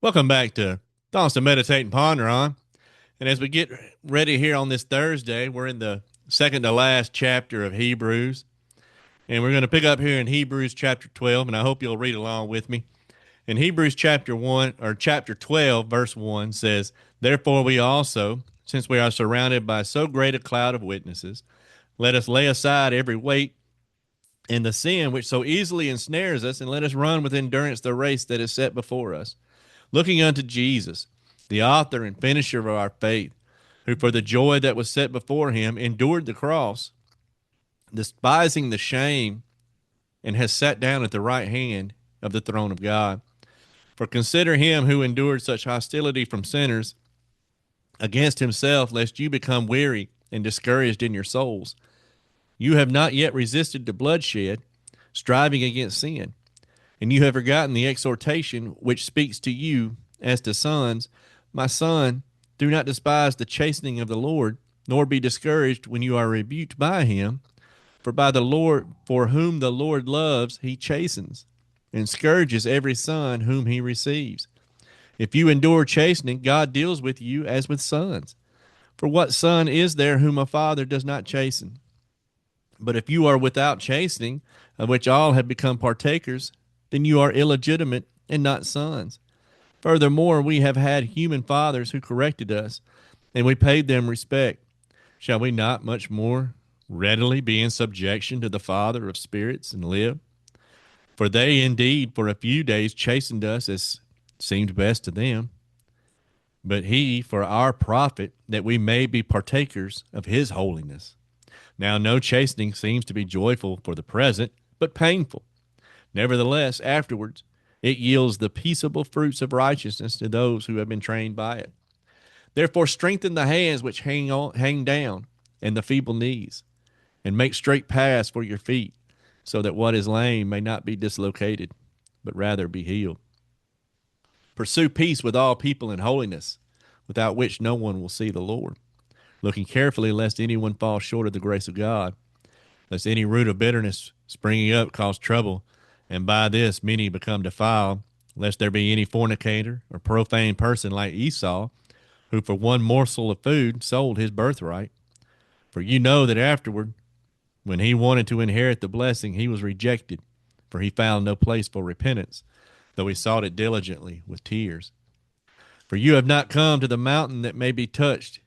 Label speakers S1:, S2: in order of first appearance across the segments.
S1: Welcome back to Thoughts to Meditate and Ponder on. And as we get ready here on this Thursday, we're in the second to last chapter of Hebrews. And we're going to pick up here in Hebrews chapter 12, and I hope you'll read along with me. In Hebrews chapter 1 or chapter 12 verse 1 says, "Therefore we also, since we are surrounded by so great a cloud of witnesses, let us lay aside every weight and the sin which so easily ensnares us, and let us run with endurance the race that is set before us, looking unto Jesus, the author and finisher of our faith, who for the joy that was set before him endured the cross, despising the shame, and has sat down at the right hand of the throne of God. For consider him who endured such hostility from sinners against himself, lest you become weary and discouraged in your souls. You have not yet resisted to bloodshed, striving against sin, and you have forgotten the exhortation which speaks to you as to sons. My son, do not despise the chastening of the Lord, nor be discouraged when you are rebuked by him. For by the Lord, for whom the Lord loves, he chastens and scourges every son whom he receives. If you endure chastening, God deals with you as with sons. For what son is there whom a father does not chasten? But if you are without chastening, of which all have become partakers, then you are illegitimate and not sons. Furthermore, we have had human fathers who corrected us, and we paid them respect. Shall we not much more readily be in subjection to the Father of spirits and live? For they indeed for a few days chastened us as seemed best to them, but he for our profit, that we may be partakers of his holiness. Now no chastening seems to be joyful for the present, but painful. Nevertheless, afterwards, it yields the peaceable fruits of righteousness to those who have been trained by it. Therefore, strengthen the hands which hang down, and the feeble knees, and make straight paths for your feet, so that what is lame may not be dislocated, but rather be healed. Pursue peace with all people in holiness, without which no one will see the Lord. Looking carefully lest anyone fall short of the grace of God, lest any root of bitterness springing up cause trouble, and by this many become defiled, lest there be any fornicator or profane person like Esau, who for one morsel of food sold his birthright. For you know that afterward, when he wanted to inherit the blessing, he was rejected, for he found no place for repentance, though he sought it diligently with tears. For you have not come to the mountain that may be touched,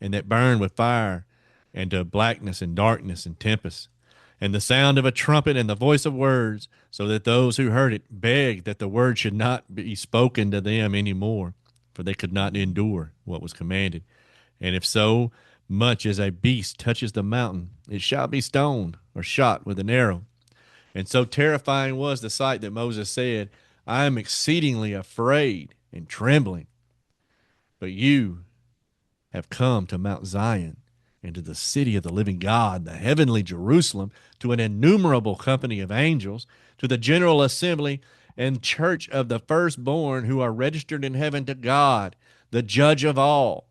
S1: and that burn with fire, and to blackness and darkness and tempest, and the sound of a trumpet and the voice of words, so that those who heard it begged that the word should not be spoken to them any more, for they could not endure what was commanded. And if so much as a beast touches the mountain, it shall be stoned or shot with an arrow. And so terrifying was the sight that Moses said, I am exceedingly afraid and trembling. But you have come to Mount Zion and to the city of the living God, the heavenly Jerusalem, to an innumerable company of angels, to the general assembly and church of the firstborn who are registered in heaven, to God, the judge of all,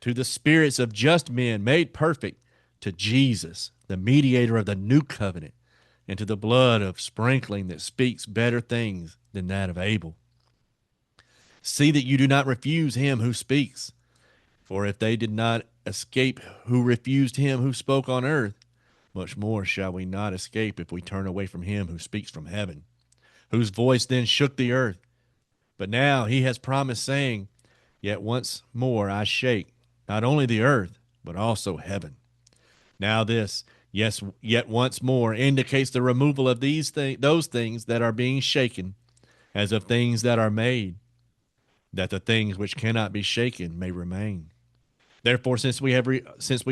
S1: to the spirits of just men made perfect, to Jesus, the mediator of the new covenant, and to the blood of sprinkling that speaks better things than that of Abel. See that you do not refuse him who speaks. For if they did not escape who refused him who spoke on earth, much more shall we not escape if we turn away from him who speaks from heaven, whose voice then shook the earth. But now he has promised, saying, Yet once more I shake not only the earth, but also heaven. Now this, yes, yet once more, indicates the removal of those things that are being shaken, as of things that are made, that the things which cannot be shaken may remain. Therefore, since we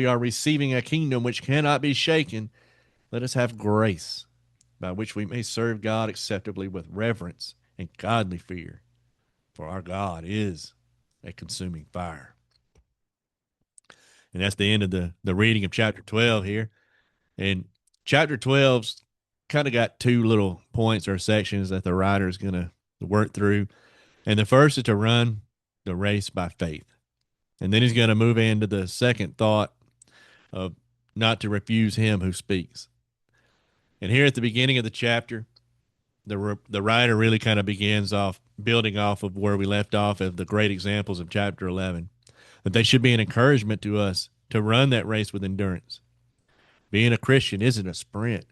S1: are receiving a kingdom which cannot be shaken, let us have grace by which we may serve God acceptably with reverence and godly fear. For our God is a consuming fire. And that's the end of the reading of chapter 12 here. And chapter 12's kind of got two little points or sections that the writer is going to work through. And the first is to run the race by faith. And then he's going to move into the second thought of not to refuse him who speaks. And here at the beginning of the chapter, the writer really kind of begins off building off of where we left off of the great examples of chapter 11, that they should be an encouragement to us to run that race with endurance. Being a Christian isn't a sprint;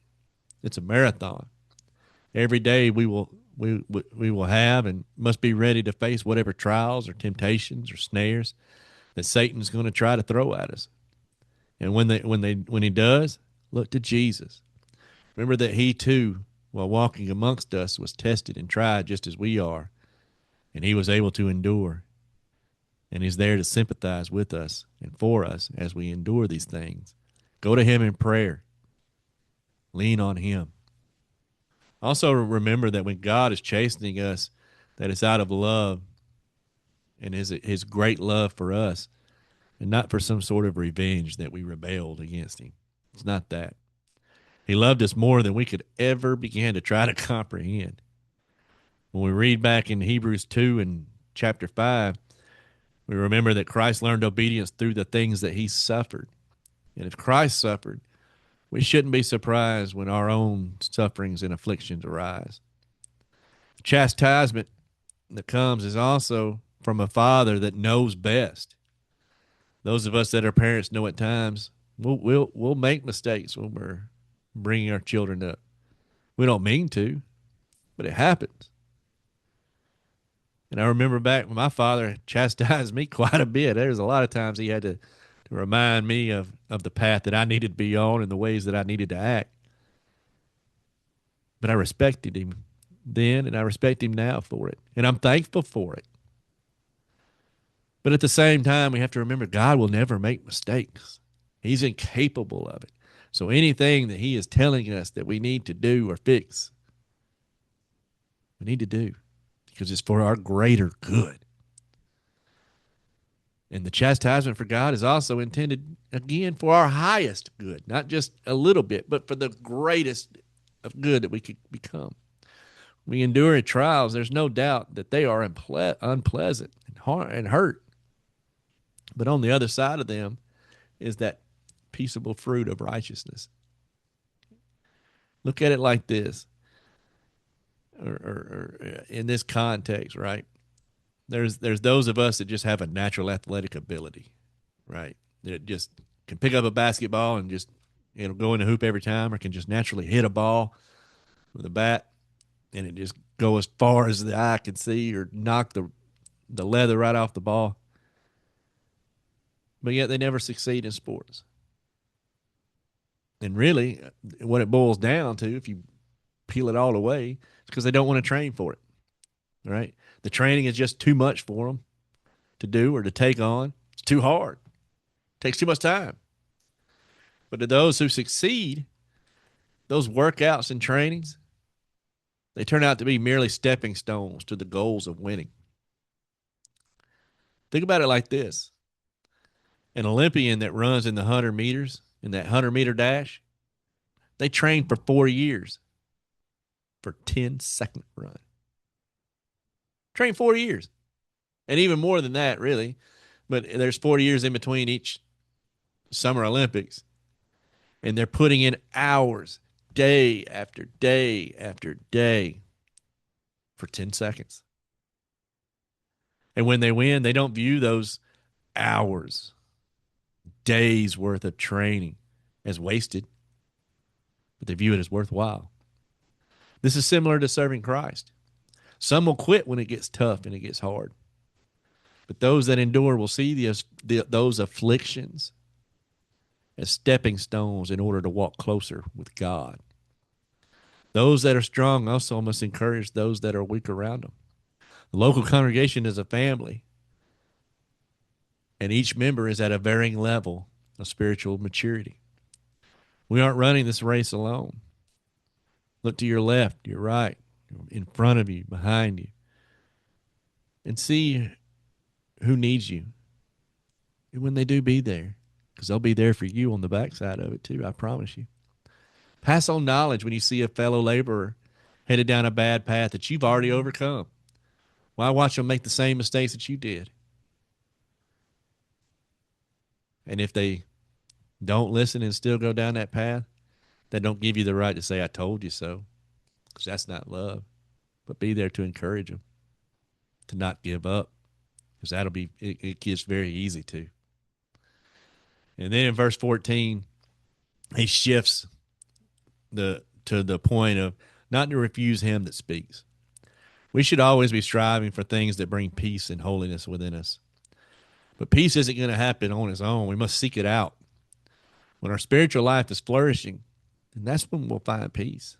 S1: it's a marathon. Every day we will have and must be ready to face whatever trials or temptations or snares that Satan's going to try to throw at us. And when he does, look to Jesus. Remember that he too, while walking amongst us, was tested and tried just as we are, and he was able to endure. And he's there to sympathize with us and for us as we endure these things. Go to him in prayer. Lean on him. Also remember that when God is chastening us, that it's out of love and his great love for us, and not for some sort of revenge that we rebelled against him. It's not that. He loved us more than we could ever begin to try to comprehend. When we read back in Hebrews 2 and chapter 5, we remember that Christ learned obedience through the things that he suffered. And if Christ suffered, we shouldn't be surprised when our own sufferings and afflictions arise. The chastisement that comes is also from a father that knows best. Those of us that are parents know at times we'll make mistakes when we're bringing our children up. We don't mean to, but it happens. And I remember back when my father chastised me quite a bit. There's a lot of times he had to remind me of the path that I needed to be on and the ways that I needed to act. But I respected him then, and I respect him now for it. And I'm thankful for it. But at the same time, we have to remember God will never make mistakes. He's incapable of it. So anything that he is telling us that we need to do or fix, we need to do, because it's for our greater good. And the chastisement for God is also intended, again, for our highest good, not just a little bit, but for the greatest of good that we could become. We endure trials. There's no doubt that they are unpleasant and hurt. But on the other side of them is that peaceable fruit of righteousness. Look at it like this, or in this context, right? There's those of us that just have a natural athletic ability, right? That just can pick up a basketball and just go in the hoop every time, or can just naturally hit a ball with a bat and it just go as far as the eye can see, or knock the leather right off the ball. But yet they never succeed in sports. And really, what it boils down to, if you peel it all away, is because they don't want to train for it, right? The training is just too much for them to do or to take on. It's too hard. It takes too much time. But to those who succeed, those workouts and trainings, they turn out to be merely stepping stones to the goals of winning. Think about it like this. An Olympian that runs in the 100 meters, in that 100-meter dash, they train for 4 years for 10-second run. Train 4 years. And even more than that, really. But there's 4 years in between each Summer Olympics. And they're putting in hours, day after day after day, for 10 seconds. And when they win, they don't view those hours, days worth of training as wasted, but they view it as worthwhile. This is similar to serving Christ. Some will quit when it gets tough and it gets hard. But those that endure will see those afflictions as stepping stones in order to walk closer with God. Those that are strong also must encourage those that are weak around them. The local congregation is a family, and each member is at a varying level of spiritual maturity. We aren't running this race alone. Look to your left, your right, in front of you, behind you, and see who needs you. And when they do, be there, because they'll be there for you on the backside of it too, I promise you. Pass on knowledge when you see a fellow laborer headed down a bad path that you've already overcome. Why watch them make the same mistakes that you did? And if they don't listen and still go down that path, that don't give you the right to say, I told you so. because that's not love. But be there to encourage them, to not give up, because it gets very easy to. And then in verse 14, he shifts to the point of not to refuse him that speaks. We should always be striving for things that bring peace and holiness within us. But peace isn't going to happen on its own. We must seek it out. When our spiritual life is flourishing, and that's when we'll find peace.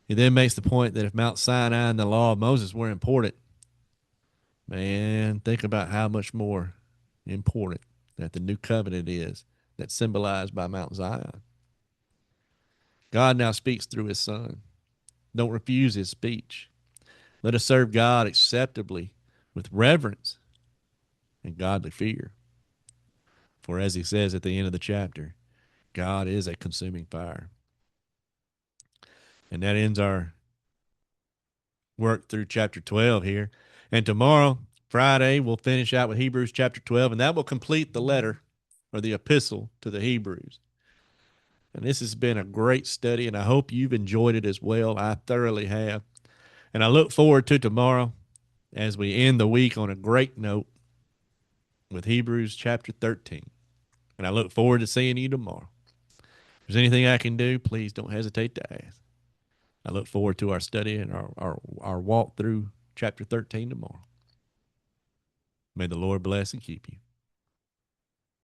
S1: He then makes the point that if Mount Sinai and the law of Moses were important, man, think about how much more important that the new covenant is, that's symbolized by Mount Zion. God now speaks through his son. Don't refuse his speech. Let us serve God acceptably with reverence and godly fear. For as he says at the end of the chapter, God is a consuming fire. And that ends our work through chapter 12 here. And tomorrow, Friday, we'll finish out with Hebrews chapter 12, and that will complete the letter or the epistle to the Hebrews. And this has been a great study, and I hope you've enjoyed it as well. I thoroughly have. And I look forward to tomorrow as we end the week on a great note with Hebrews chapter 13. And I look forward to seeing you tomorrow. If there's anything I can do, please don't hesitate to ask. I look forward to our study and our walk through chapter 13 tomorrow. May the Lord bless and keep you.